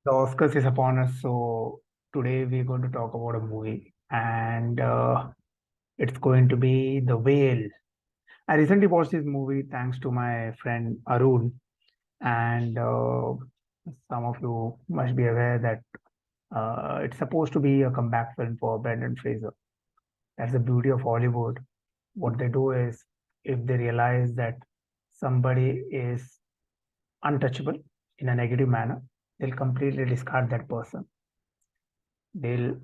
The Oscars is upon us, so today we're going to talk about a movie, and it's going to be The Whale. I recently watched this movie thanks to my friend Arun, and some of you must be aware that it's supposed to be a comeback film for Brendan Fraser. That's the beauty of Hollywood. What they do is, if they realize that somebody is untouchable in a negative manner, they'll completely discard that person. They'll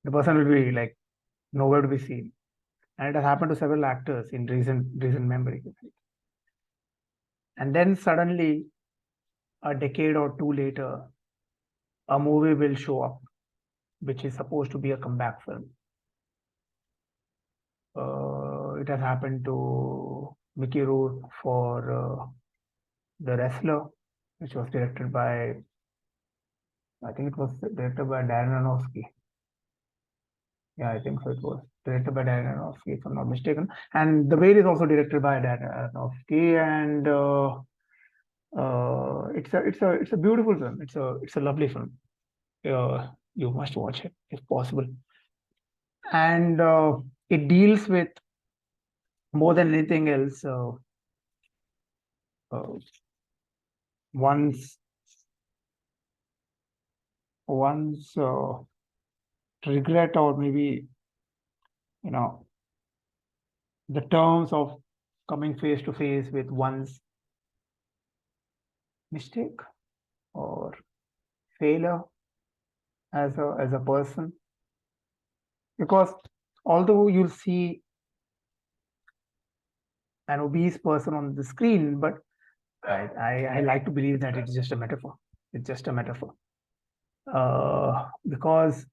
the person will be like nowhere to be seen. And it has happened to several actors in recent memory. And then suddenly, a decade or two later, a movie will show up, which is supposed to be a comeback film. It has happened to Mickey Rourke for The Wrestler, which was directed by, I think it was directed by Darren Aronofsky. Yeah, I think so. It was directed by Darren Aronofsky, if I'm not mistaken. And The Whale is also directed by Darren Aronofsky, and it's a beautiful film. It's a lovely film. You must watch it if possible. And it deals with more than anything else. Uh, one's one's regret, or maybe you know the terms of coming face to face with one's mistake or failure as a person. Because although you'll see an obese person on the screen, but I like to believe that it's just a metaphor. It's just a metaphor. Because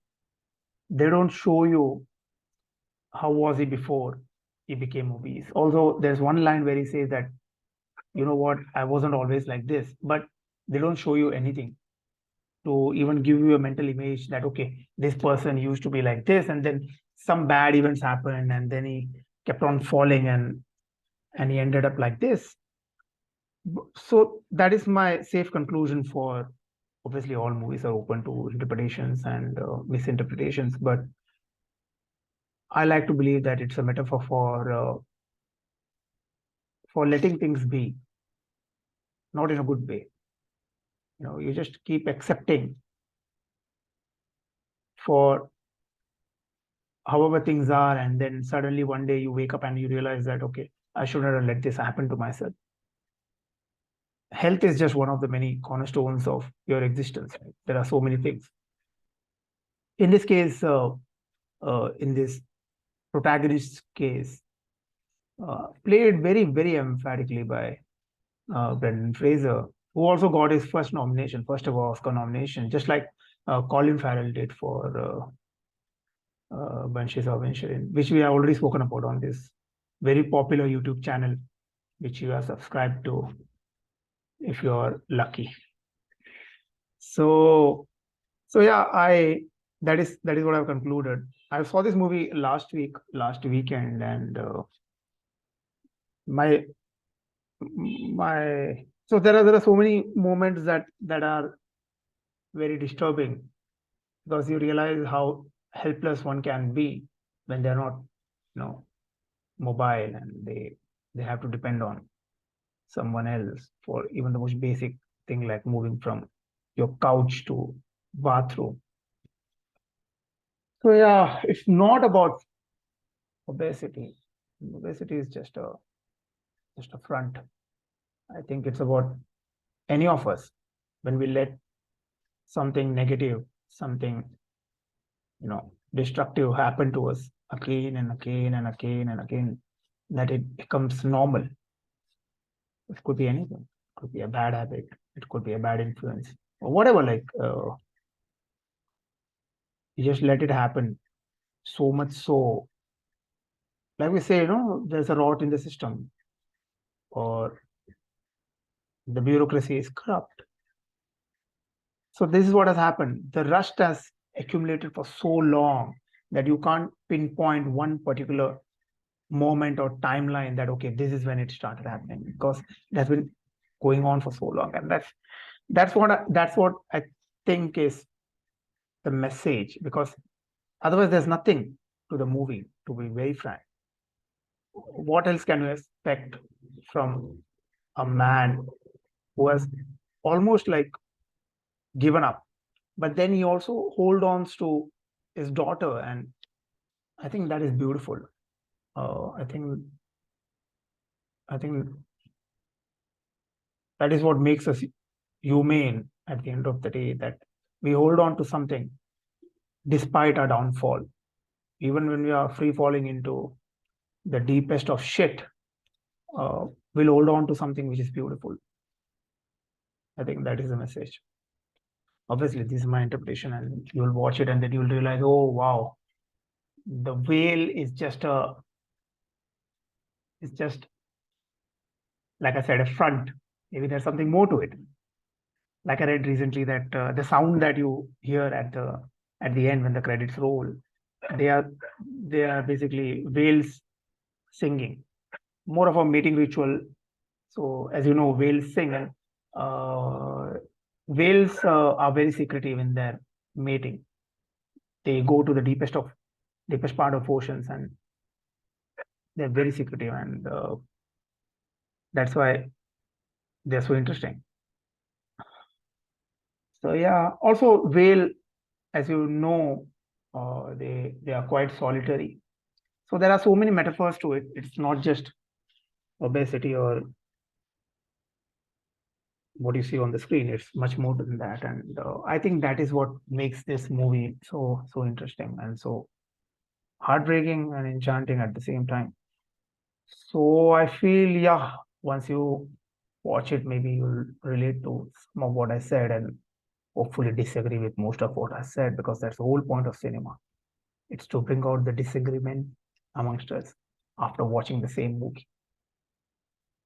they don't show you how was he before he became obese. Although there's one line where he says that, you know what, I wasn't always like this, but they don't show you anything to even give you a mental image that, okay, this person used to be like this, and then some bad events happened, and then he kept on falling, and he ended up like this. So that is my safe conclusion. For obviously all movies are open to interpretations and misinterpretations, but I like to believe that it's a metaphor for letting things be, not in a good way. You just keep accepting for however things are, and then suddenly one day you wake up and you realize that, okay, I shouldn't have let this happen to myself. Health is just one of the many cornerstones of your existence. Right? There are so many things. In this case, in this protagonist's case, played very, very emphatically by Brendan Fraser, who also got his first ever Oscar nomination, just like Colin Farrell did for Banshees of Inisherin, which we have already spoken about on this very popular YouTube channel, which you are subscribed to if you are lucky. So yeah, that is what I've concluded. I saw this movie last weekend, and my so there are so many moments that are very disturbing, because you realize how helpless one can be when they're not mobile, and they have to depend on someone else for even the most basic thing, like moving from your couch to bathroom. So yeah, it's not about obesity. Obesity is just a front. I think it's about any of us, when we let something negative, something destructive happen to us again and again and again and again, that it becomes normal. It could be anything. It could be a bad habit. It could be a bad influence, or whatever. You just let it happen. So much so, like we say, there's a rot in the system, or the bureaucracy is corrupt. So this is what has happened. The rust has accumulated for so long that you can't pinpoint one particular moment or timeline that, okay, this is when it started happening, because it has been going on for so long. And That's what I think is the message, because otherwise there's nothing to the movie, to be very frank. What else can you expect from a man who has almost like given up, but then he also hold on to his daughter, and I think that is beautiful. I think that is what makes us humane at the end of the day, that we hold on to something despite our downfall, even when we are free falling into the deepest of shit. We'll hold on to something which is beautiful. I think that is the message. Obviously, this is my interpretation, and you'll watch it and then you'll realize, oh wow, the whale is just like I said, a front. Maybe there's something more to it. Like I read recently that the sound that you hear at the end when the credits roll, they are they are basically whales singing, more of a mating ritual. So as you know, whales sing, and uh, whales are very secretive in their mating. They go to the deepest part of oceans, and they're very secretive, and that's why they're so interesting. So yeah, also whale, as you know, they are quite solitary. So there are so many metaphors to it. It's not just obesity or what you see on the screen. It's much more than that, and I think that is what makes this movie so interesting and so heartbreaking and enchanting at the same time. So I feel, yeah, once you watch it, maybe you'll relate to some of what I said and hopefully disagree with most of what I said, because that's the whole point of cinema. It's to bring out the disagreement amongst us after watching the same movie.